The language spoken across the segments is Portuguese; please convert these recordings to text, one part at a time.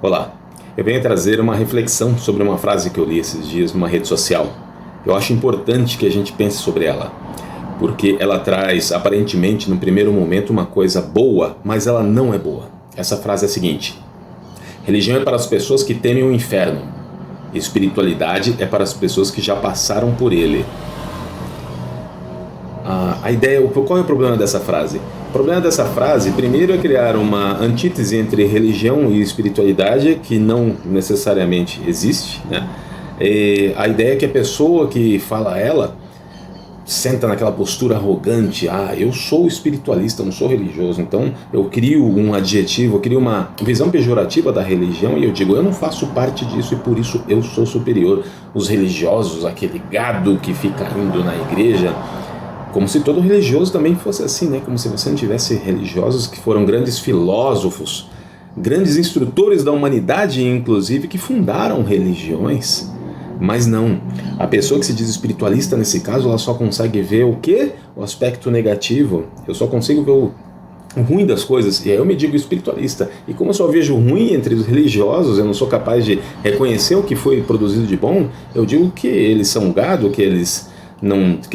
Olá, eu venho trazer uma reflexão sobre uma frase que eu li esses dias numa rede social. Eu acho importante que a gente pense sobre ela, porque ela traz, aparentemente, no primeiro momento, uma coisa boa, mas ela não é boa. Essa frase é a seguinte: religião é para as pessoas que temem o inferno, espiritualidade é para as pessoas que já passaram por ele. A ideia, qual é o problema dessa frase? O problema dessa frase, primeiro, é criar uma antítese entre religião e espiritualidade que não necessariamente existe, né? A ideia é que a pessoa que fala ela senta naquela postura arrogante: eu sou espiritualista, não sou religioso, então eu crio um adjetivo, eu crio uma visão pejorativa da religião e eu digo, eu não faço parte disso e por isso eu sou superior. Os religiosos, aquele gado que fica indo na igreja, como se todo religioso também fosse assim, né? Como se você não tivesse religiosos que foram grandes filósofos, grandes instrutores da humanidade, inclusive, que fundaram religiões. Mas não, a pessoa que se diz espiritualista nesse caso, ela só consegue ver o quê? O aspecto negativo. Eu só consigo ver o ruim das coisas, e aí eu me digo espiritualista. E como eu só vejo ruim entre os religiosos, eu não sou capaz de reconhecer o que foi produzido de bom, eu digo que eles são gado, que eles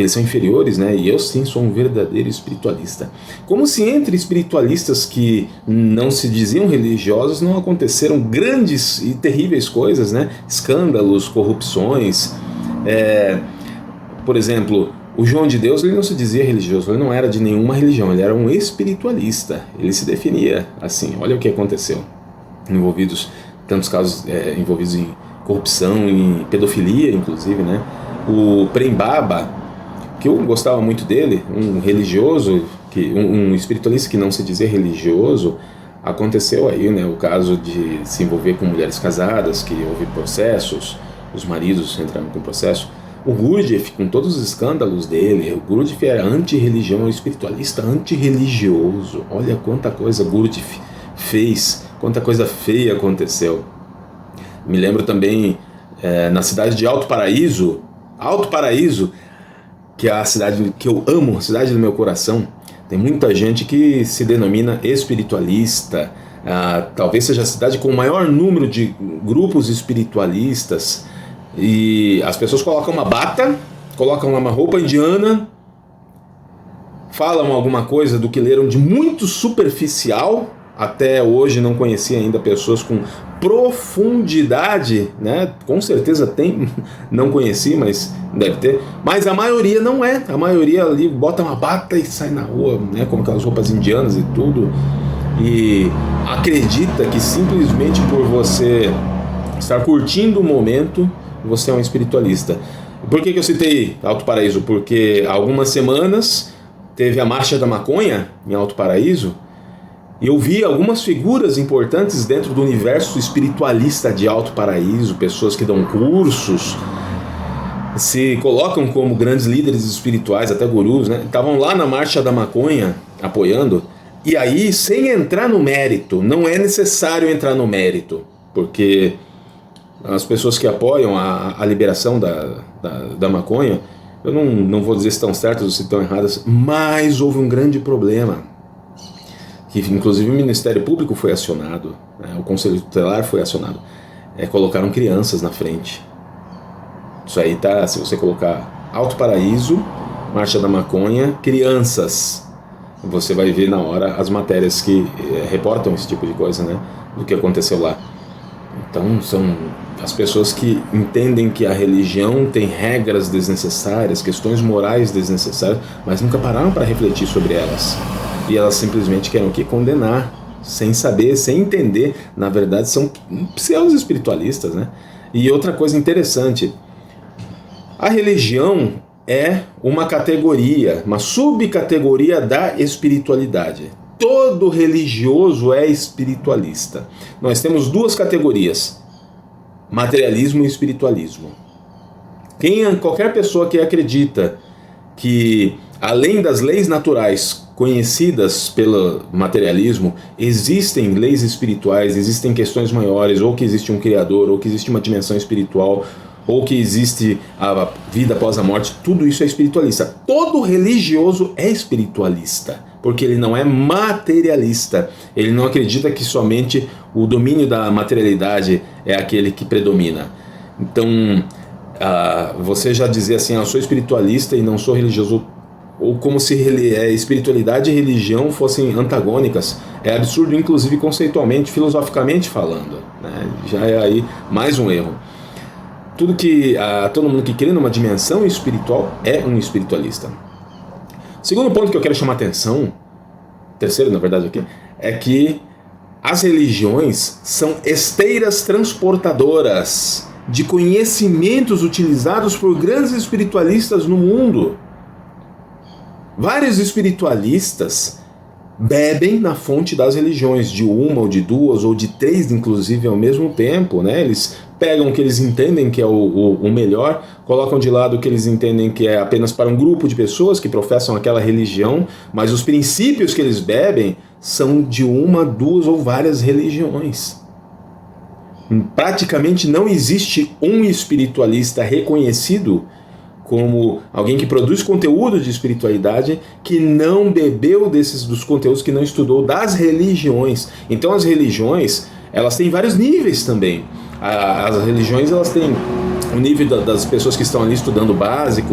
são inferiores, né? E eu sim sou um verdadeiro espiritualista. Como se entre espiritualistas que não se diziam religiosos não aconteceram grandes e terríveis coisas, né? Escândalos, corrupções. Por exemplo, o João de Deus, ele não se dizia religioso, ele não era de nenhuma religião, ele era um espiritualista. Ele se definia assim. Olha o que aconteceu. Tantos casos envolvidos em corrupção, em pedofilia, inclusive, né? O Prem Baba, que eu gostava muito dele, um religioso, um espiritualista que não se dizia religioso, aconteceu aí, né, o caso de se envolver com mulheres casadas, que houve processos, os maridos entraram com processo. O Gurdjieff, com todos os escândalos dele, o Gurdjieff era anti-religião, um espiritualista anti-religioso. Olha quanta coisa Gurdjieff fez, quanta coisa feia aconteceu. Me lembro também na cidade de Alto Paraíso, que é a cidade que eu amo, a cidade do meu coração. Tem muita gente que se denomina espiritualista. Talvez seja a cidade com o maior número de grupos espiritualistas. E as pessoas colocam uma bata, colocam uma roupa indiana, falam alguma coisa do que leram de muito superficial. Até hoje não conheci ainda pessoas com profundidade, né? Com certeza tem, não conheci, mas deve ter. Mas a maioria não é. A maioria ali bota uma bata e sai na rua, né? Com aquelas roupas indianas e tudo. E acredita que simplesmente por você estar curtindo o momento, você é um espiritualista. Por que eu citei Alto Paraíso? Porque há algumas semanas teve a Marcha da Maconha em Alto Paraíso. E eu vi algumas figuras importantes dentro do universo espiritualista de Alto Paraíso, pessoas que dão cursos, se colocam como grandes líderes espirituais, até gurus, né? Estavam lá na Marcha da Maconha, apoiando, e aí, sem entrar no mérito, não é necessário entrar no mérito, porque as pessoas que apoiam a liberação da maconha, eu não vou dizer se estão certas ou se estão erradas, mas houve um grande problema, que inclusive o Ministério Público foi acionado, né? O Conselho Tutelar foi acionado, colocaram crianças na frente. Isso aí tá, se você colocar Alto Paraíso, Marcha da Maconha, crianças, você vai ver na hora as matérias que reportam esse tipo de coisa, né? Do que aconteceu lá. Então são as pessoas que entendem que a religião tem regras desnecessárias, questões morais desnecessárias, mas nunca pararam para refletir sobre elas. E elas simplesmente querem o quê? Condenar, sem saber, sem entender. Na verdade, são pseudos espiritualistas, né? E outra coisa interessante, a religião é uma categoria, uma subcategoria da espiritualidade. Todo religioso é espiritualista. Nós temos duas categorias, materialismo e espiritualismo. Qualquer pessoa que acredita que, além das leis naturais conhecidas pelo materialismo, existem leis espirituais, existem questões maiores, ou que existe um criador, ou que existe uma dimensão espiritual, ou que existe a vida após a morte, tudo isso é espiritualista. Todo religioso é espiritualista, porque ele não é materialista, ele não acredita que somente o domínio da materialidade é aquele que predomina. Então, você já dizer assim, eu sou espiritualista e não sou religioso, ou como se espiritualidade e religião fossem antagônicas, é absurdo, inclusive conceitualmente, filosoficamente falando, né? Já é aí mais um erro. Todo mundo que crê numa dimensão espiritual é um espiritualista. Segundo ponto que eu quero chamar a atenção, terceiro na verdade aqui, é que as religiões são esteiras transportadoras de conhecimentos utilizados por grandes espiritualistas no mundo. Vários espiritualistas bebem na fonte das religiões, de uma ou de duas ou de três inclusive ao mesmo tempo, né? Eles pegam o que eles entendem que é o melhor, colocam de lado o que eles entendem que é apenas para um grupo de pessoas que professam aquela religião, mas os princípios que eles bebem são de uma, duas ou várias religiões. Praticamente não existe um espiritualista reconhecido como alguém que produz conteúdo de espiritualidade que não bebeu dos conteúdos, que não estudou das religiões. Então as religiões, elas têm vários níveis também. As religiões, elas têm o nível das pessoas que estão ali estudando o básico,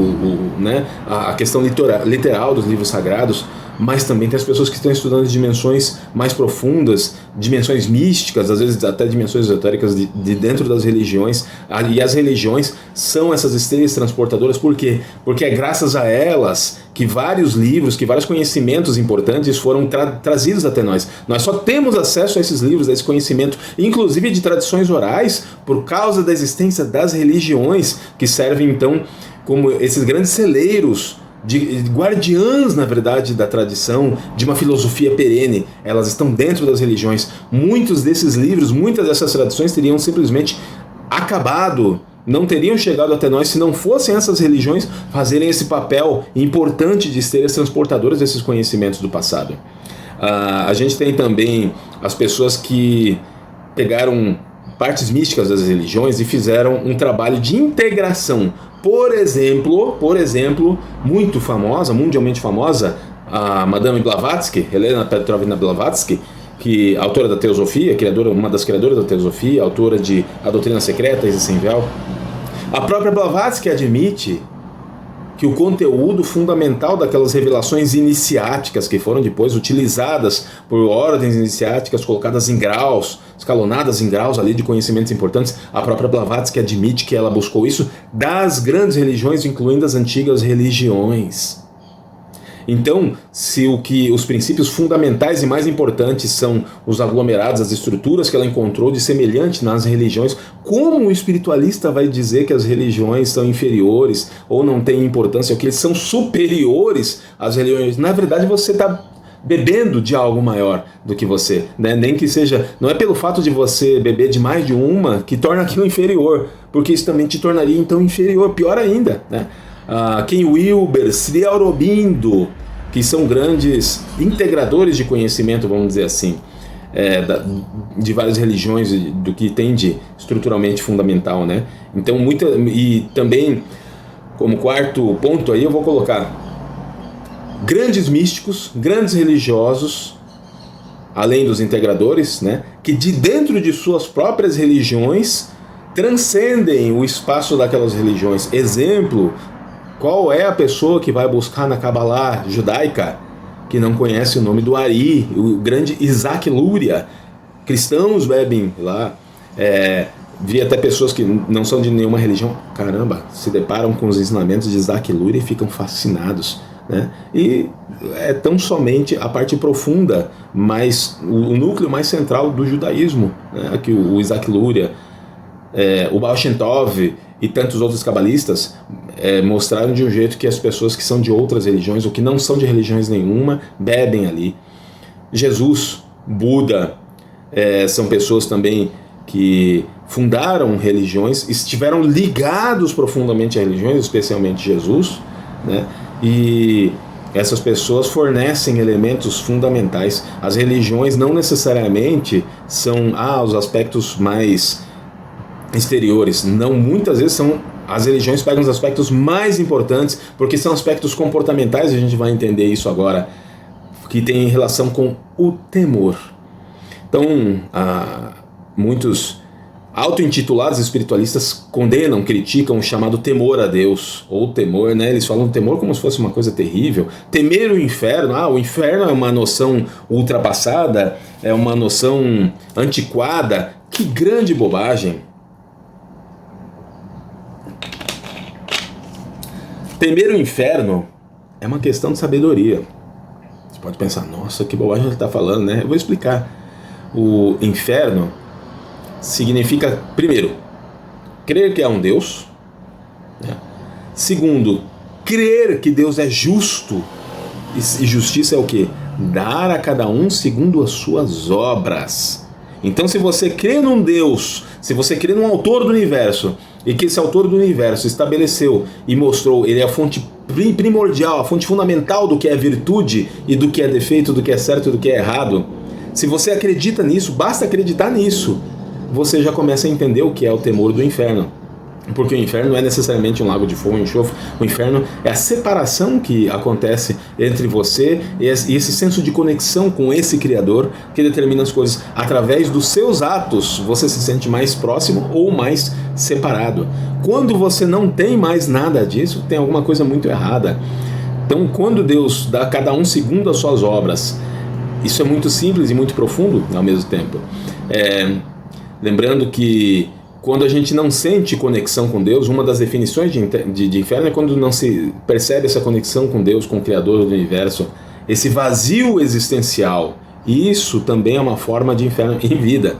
né, a questão literal dos livros sagrados, mas também tem as pessoas que estão estudando dimensões mais profundas, dimensões místicas, às vezes até dimensões esotéricas de dentro das religiões. E as religiões são essas esteiras transportadoras. Por quê? Porque é graças a elas que vários livros, que vários conhecimentos importantes foram trazidos até nós. Nós só temos acesso a esses livros, a esse conhecimento, inclusive de tradições orais, por causa da existência das religiões, que servem então como esses grandes celeiros, de guardiãs, na verdade, da tradição, de uma filosofia perene. Elas estão dentro das religiões. Muitos desses livros, muitas dessas tradições teriam simplesmente acabado, não teriam chegado até nós se não fossem essas religiões fazerem esse papel importante de serem transportadoras desses conhecimentos do passado. A gente tem também as pessoas que pegaram partes místicas das religiões e fizeram um trabalho de integração. Por exemplo, muito famosa, mundialmente famosa, a Madame Blavatsky, Helena Petrovna Blavatsky, que autora da Teosofia, uma das criadoras da Teosofia, autora de A Doutrina Secreta e Sem Véu. A própria Blavatsky admite que o conteúdo fundamental daquelas revelações iniciáticas que foram depois utilizadas por ordens iniciáticas, colocadas em graus, escalonadas em graus ali de conhecimentos importantes, a própria Blavatsky admite que ela buscou isso das grandes religiões, incluindo as antigas religiões. Então, se os princípios fundamentais e mais importantes são os aglomerados, as estruturas que ela encontrou de semelhante nas religiões, como o espiritualista vai dizer que as religiões são inferiores ou não têm importância, ou que eles são superiores às religiões? Na verdade, você está bebendo de algo maior do que você, né? Nem que seja, não é pelo fato de você beber de mais de uma que torna aquilo inferior, porque isso também te tornaria então inferior, pior ainda, né? Ken Wilber, Sri Aurobindo, que são grandes integradores de conhecimento, vamos dizer assim, de várias religiões, do que tem de estruturalmente fundamental, né? Então, e também, como quarto ponto aí, eu vou colocar grandes místicos, grandes religiosos, além dos integradores, né, que de dentro de suas próprias religiões transcendem o espaço daquelas religiões. Exemplo, qual é a pessoa que vai buscar na Kabbalah judaica que não conhece o nome do Ari, o grande Isaac Luria? Cristãos bebem lá. Vi até pessoas que não são de nenhuma religião, caramba, se deparam com os ensinamentos de Isaac Luria e ficam fascinados, né? E é tão somente a parte profunda, mas o núcleo mais central do judaísmo, né? Que o Isaac Luria, o Baal Shem Tov e tantos outros cabalistas mostraram de um jeito que as pessoas que são de outras religiões ou que não são de religiões nenhuma bebem ali. Jesus, Buda, são pessoas também que fundaram religiões, estiveram ligados profundamente a religiões, especialmente Jesus, né? E essas pessoas fornecem elementos fundamentais. As religiões não necessariamente são os aspectos mais exteriores, não, muitas vezes as religiões pegam os aspectos mais importantes, porque são aspectos comportamentais, e a gente vai entender isso agora, que tem relação com o temor. Então, muitos auto-intitulados espiritualistas condenam, criticam o chamado temor a Deus, ou temor, né? Eles falam temor como se fosse uma coisa terrível. Temer o inferno, o inferno é uma noção ultrapassada, é uma noção antiquada. Que grande bobagem! Temer o inferno é uma questão de sabedoria. Você pode pensar, nossa, que bobagem ele está falando, né? Eu vou explicar. O inferno significa, primeiro, crer que há um Deus, né? Segundo, crer que Deus é justo. E justiça é o quê? Dar a cada um segundo as suas obras. Então, se você crê num Deus, se você crê num autor do universo, e que esse autor do universo estabeleceu e mostrou, ele é a fonte primordial, a fonte fundamental do que é virtude e do que é defeito, do que é certo e do que é errado, se você acredita nisso, basta acreditar nisso, você já começa a entender o que é o temor do inferno. Porque o inferno não é necessariamente um lago de fogo e enxofre. O inferno é a separação que acontece entre você e esse senso de conexão com esse Criador que determina as coisas. Através dos seus atos, você se sente mais próximo ou mais separado. Quando você não tem mais nada disso, tem alguma coisa muito errada. Então, quando Deus dá a cada um segundo as suas obras, isso é muito simples e muito profundo ao mesmo tempo. Lembrando que quando a gente não sente conexão com Deus, uma das definições de inferno é quando não se percebe essa conexão com Deus, com o Criador do universo, esse vazio existencial. E isso também é uma forma de inferno em vida.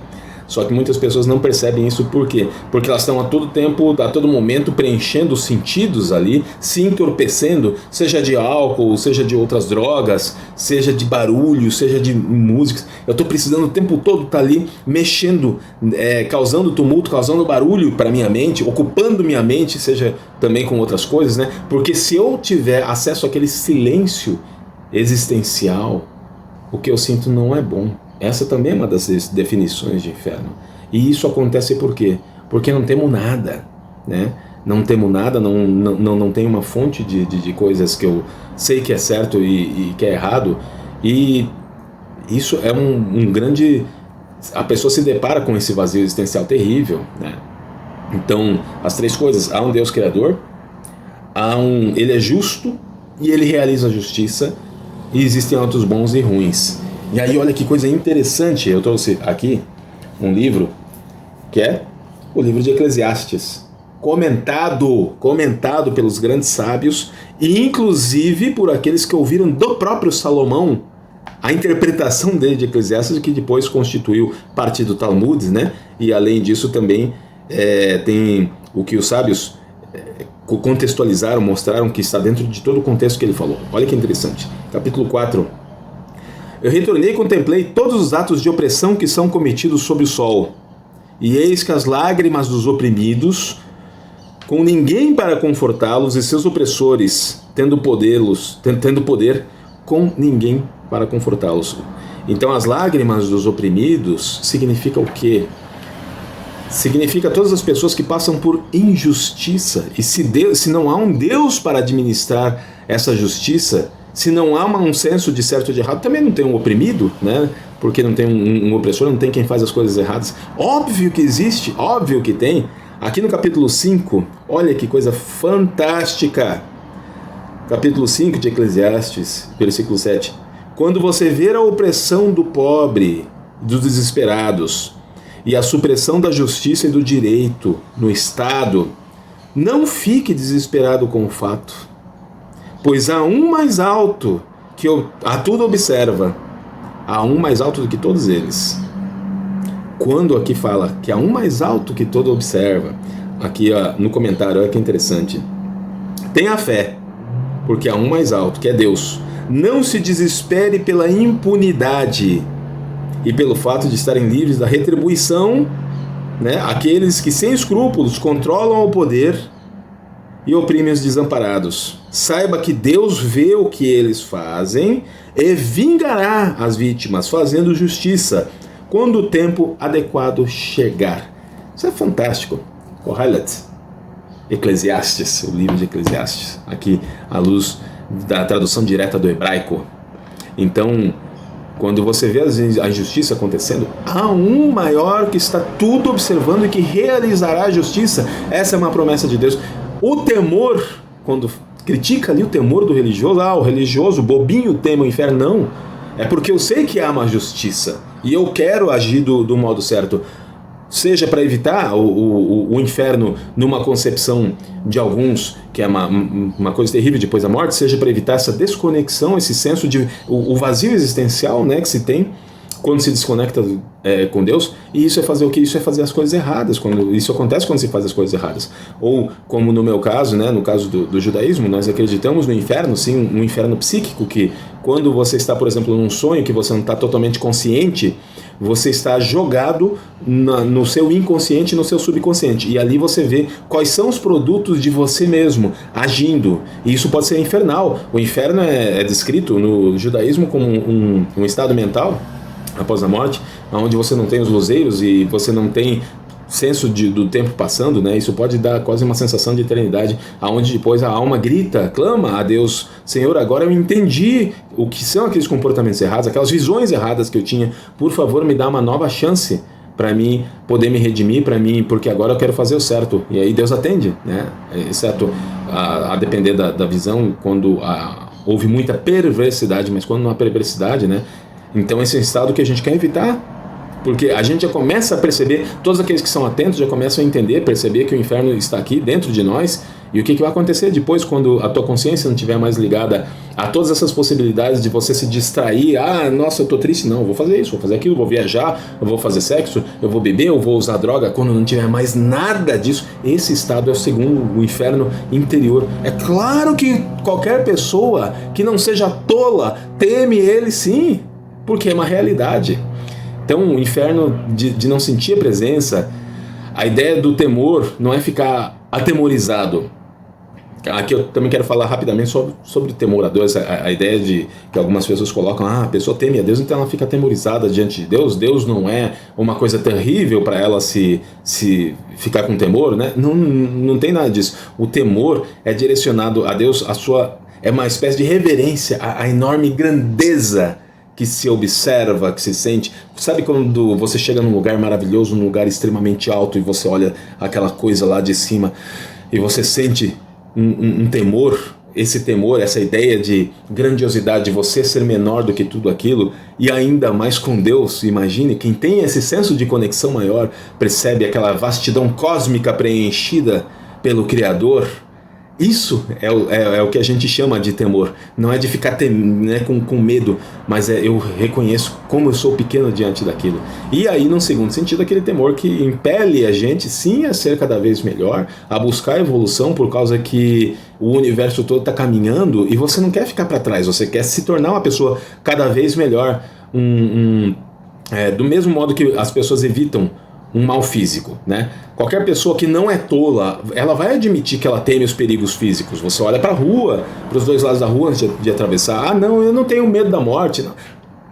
Só que muitas pessoas não percebem isso. Por quê? Porque elas estão a todo tempo, a todo momento preenchendo os sentidos ali, se entorpecendo, seja de álcool, seja de outras drogas, seja de barulho, seja de músicas. Eu estou precisando o tempo todo estar ali mexendo, causando tumulto, causando barulho para minha mente, ocupando minha mente, seja também com outras coisas, né? Porque se eu tiver acesso àquele silêncio existencial, o que eu sinto não é bom. Essa também é uma das definições de inferno. E isso acontece por quê? Porque não temos nada, né? Não temos nada, não tem uma fonte de coisas que eu sei que é certo e que é errado. E isso é um grande... A pessoa se depara com esse vazio existencial terrível, né? Então, as três coisas. Há um Deus Criador, ele é justo e ele realiza a justiça, e existem atos bons e ruins. E aí olha que coisa interessante, eu trouxe aqui um livro que é o livro de Eclesiastes, comentado pelos grandes sábios e inclusive por aqueles que ouviram do próprio Salomão a interpretação dele de Eclesiastes, que depois constituiu parte do Talmud, né? E além disso também tem o que os sábios contextualizaram, mostraram que está dentro de todo o contexto que ele falou. Olha que interessante, capítulo 4. Eu retornei e contemplei todos os atos de opressão que são cometidos sob o sol, e eis que as lágrimas dos oprimidos, com ninguém para confortá-los, e seus opressores, tendo poder, com ninguém para confortá-los. Então as lágrimas dos oprimidos significa o quê? Significa todas as pessoas que passam por injustiça. E se não há um Deus para administrar essa justiça, se não há um senso de certo e de errado, também não tem um oprimido, né? Porque não tem um opressor, não tem quem faz as coisas erradas. Óbvio que existe, óbvio que tem. Aqui no capítulo 5, olha que coisa fantástica. Capítulo 5 de Eclesiastes, versículo 7. Quando você ver a opressão do pobre, dos desesperados, e a supressão da justiça e do direito no Estado, não fique desesperado com o fato, pois há um mais alto que a tudo observa, há um mais alto do que todos eles. Quando aqui fala que há um mais alto que todo observa, aqui no comentário, olha que interessante. Tenha fé, porque há um mais alto, que é Deus. Não se desespere pela impunidade e pelo fato de estarem livres da retribuição, né? Aqueles que sem escrúpulos controlam o poder e oprimem os desamparados. Saiba que Deus vê o que eles fazem e vingará as vítimas, fazendo justiça, quando o tempo adequado chegar. Isso é fantástico. Kohelet, Eclesiastes, o livro de Eclesiastes, aqui à luz da tradução direta do hebraico. Então, quando você vê a injustiça acontecendo, há um maior que está tudo observando e que realizará a justiça. Essa é uma promessa de Deus. O temor, quando critica ali o temor do religioso, o religioso bobinho teme o inferno, não. É porque eu sei que há uma justiça e eu quero agir do modo certo. Seja para evitar o inferno numa concepção de alguns, que é uma coisa terrível depois da morte, seja para evitar essa desconexão, esse senso de o vazio existencial, né, que se tem quando se desconecta com Deus. E isso é fazer o quê? Isso é fazer as coisas erradas. Isso acontece quando se faz as coisas erradas. Ou, como no meu caso, né, no caso do judaísmo, nós acreditamos no inferno, sim, um inferno psíquico, que quando você está, por exemplo, num sonho que você não está totalmente consciente, você está jogado no seu inconsciente e no seu subconsciente. E ali você vê quais são os produtos de você mesmo agindo. E isso pode ser infernal. O inferno é descrito no judaísmo como um estado mental após a morte, onde você não tem os luzeiros e você não tem senso do tempo passando, né? Isso pode dar quase uma sensação de eternidade, aonde depois a alma grita, clama a Deus: Senhor, agora eu entendi o que são aqueles comportamentos errados, aquelas visões erradas que eu tinha, por favor me dá uma nova chance para mim poder me redimir, porque agora eu quero fazer o certo. E aí Deus atende, né? Exceto a depender da visão, quando houve muita perversidade, mas quando não há perversidade, né? Então esse é um estado que a gente quer evitar, porque a gente já começa a perceber, todos aqueles que são atentos já começam a entender, perceber que o inferno está aqui dentro de nós. E o que vai acontecer depois quando a tua consciência não estiver mais ligada a todas essas possibilidades de você se distrair? Nossa, eu tô triste, não, eu vou fazer isso, vou fazer aquilo, vou viajar, eu vou fazer sexo, eu vou beber, eu vou usar droga. Quando não tiver mais nada disso, esse estado é o segundo, o inferno interior. É claro que qualquer pessoa que não seja tola teme ele, sim, porque é uma realidade. Então o inferno de não sentir a presença, a ideia do temor não é ficar atemorizado. Aqui eu também quero falar rapidamente sobre temor a Deus, a ideia de que algumas pessoas colocam: a pessoa teme a Deus, então ela fica atemorizada diante de Deus. Deus não é uma coisa terrível para ela se ficar com temor, né? Não tem nada disso. O temor é direcionado a Deus, é uma espécie de reverência à enorme grandeza que se observa, que se sente. Sabe quando você chega num lugar maravilhoso, num lugar extremamente alto, e você olha aquela coisa lá de cima e você sente um temor? Esse temor, essa ideia de grandiosidade, de você ser menor do que tudo aquilo, e ainda mais com Deus. Imagine, quem tem esse senso de conexão maior percebe aquela vastidão cósmica preenchida pelo Criador. Isso é o que a gente chama de temor. Não é de ficar com medo, mas eu reconheço como eu sou pequeno diante daquilo. E aí, num segundo sentido, aquele temor que impele a gente, sim, a ser cada vez melhor, a buscar a evolução, por causa que o universo todo está caminhando e você não quer ficar para trás, você quer se tornar uma pessoa cada vez melhor. Do mesmo modo que as pessoas evitam um mal físico, né? Qualquer pessoa que não é tola, ela vai admitir que ela teme os perigos físicos. Você olha para a rua, para os dois lados da rua antes de atravessar: não, eu não tenho medo da morte. Não.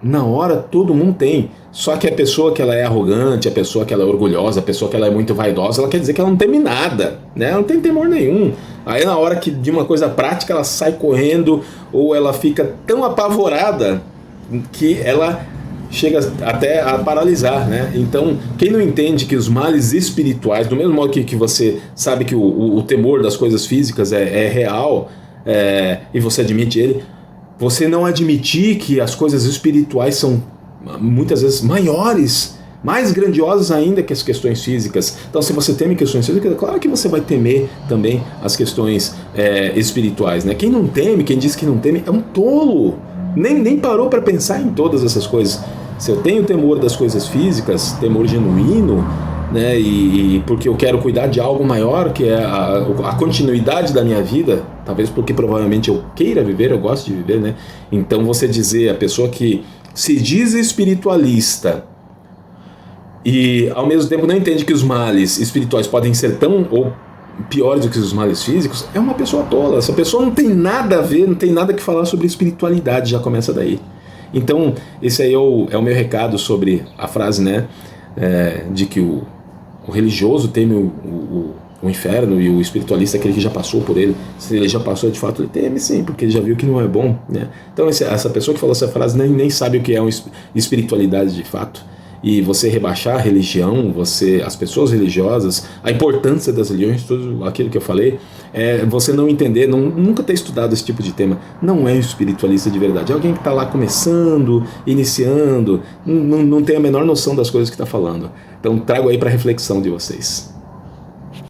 Na hora todo mundo tem. Só que a pessoa que ela é arrogante, a pessoa que ela é orgulhosa, a pessoa que ela é muito vaidosa, ela quer dizer que ela não teme nada, né? Ela não tem temor nenhum. Aí na hora que de uma coisa prática ela sai correndo, ou ela fica tão apavorada que ela chega até a paralisar, né? Então, quem não entende que os males espirituais, do mesmo modo que você sabe que o temor das coisas físicas é real, e você admite ele, você não admitir que as coisas espirituais são muitas vezes maiores, mais grandiosas ainda que as questões físicas. Então, se você teme questões físicas, claro que você vai temer também as questões espirituais, né? Quem não teme, quem diz que não teme, é um tolo. Nem parou para pensar em todas essas coisas. Se eu tenho temor das coisas físicas, temor genuíno, né, e porque eu quero cuidar de algo maior, que é a continuidade da minha vida, talvez porque provavelmente eu queira viver, eu gosto de viver, né? Então você dizer, a pessoa que se diz espiritualista e ao mesmo tempo não entende que os males espirituais podem ser tão ou piores do que os males físicos, é uma pessoa tola. Essa pessoa não tem nada a ver, não tem nada que falar sobre espiritualidade, já começa daí. Então, esse aí é o meu recado sobre a frase, né, de que o religioso teme o o inferno e o espiritualista é aquele que já passou por ele. Se ele já passou, de fato ele teme sim, porque ele já viu que não é bom, né? Então essa pessoa que falou essa frase nem sabe o que é uma espiritualidade de fato. E você rebaixar a religião, as pessoas religiosas, a importância das religiões, tudo aquilo que eu falei, você não entender, nunca ter estudado esse tipo de tema, não é um espiritualista de verdade, é alguém que está lá começando, iniciando, não tem a menor noção das coisas que está falando. Então trago aí para reflexão de vocês.